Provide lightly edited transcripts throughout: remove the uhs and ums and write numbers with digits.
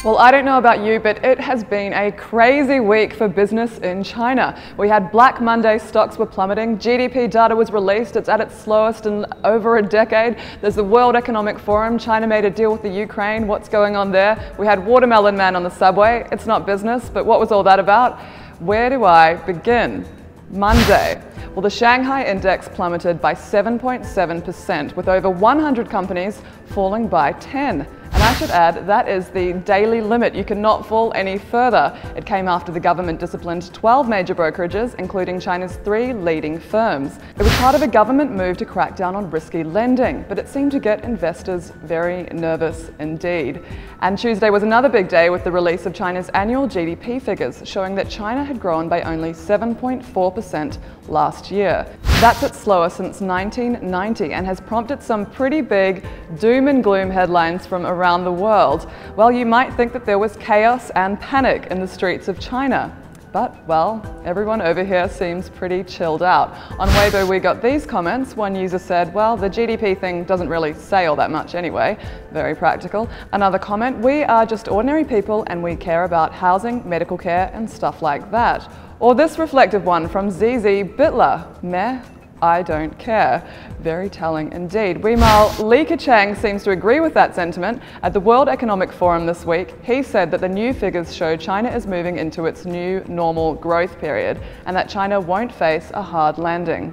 Well, I don't know about you, but it has been a crazy week for business in China. We had Black Monday, stocks were plummeting, GDP data was released, it's at its slowest in over a decade. There's the World Economic Forum, China made a deal with the Ukraine, what's going on there? We had Watermelon Man on the subway, it's not business, but what was all that about? Where do I begin? Monday. Well, the Shanghai index plummeted by 7.7%, with over 100 companies falling by 10. And I should add, that is the daily limit. You cannot fall any further. It came after the government disciplined 12 major brokerages, including China's 3 leading firms. It was part of a government move to crack down on risky lending, but it seemed to get investors very nervous indeed. And Tuesday was another big day with the release of China's annual GDP figures, showing that China had grown by only 7.4% last year. That's its slowest since 1990 and has prompted some pretty big doom and gloom headlines from around the world. Well, you might think that there was chaos and panic in the streets of China. But, well, everyone over here seems pretty chilled out. On Weibo, we got these comments. One user said, well, the GDP thing doesn't really say all that much anyway. Very practical. Another comment, we are just ordinary people and we care about housing, medical care and stuff like that. Or this reflective one from ZZ Bitler, meh, I don't care. Very telling indeed. Meanwhile, Li Keqiang seems to agree with that sentiment. At the World Economic Forum this week, he said that the new figures show China is moving into its new normal growth period and that China won't face a hard landing.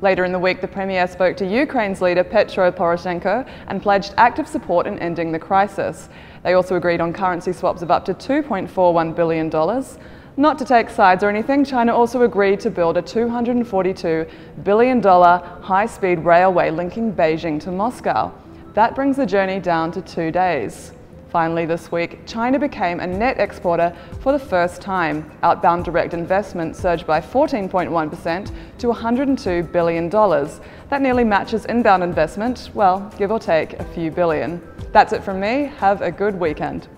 Later in the week, the Premier spoke to Ukraine's leader Petro Poroshenko and pledged active support in ending the crisis. They also agreed on currency swaps of up to $2.41 billion. Not to take sides or anything, China also agreed to build a $242 billion high-speed railway linking Beijing to Moscow. That brings the journey down to 2 days. Finally this week, China became a net exporter for the first time. Outbound direct investment surged by 14.1% to $102 billion. That nearly matches inbound investment, well, give or take a few billion. That's it from me. Have a good weekend.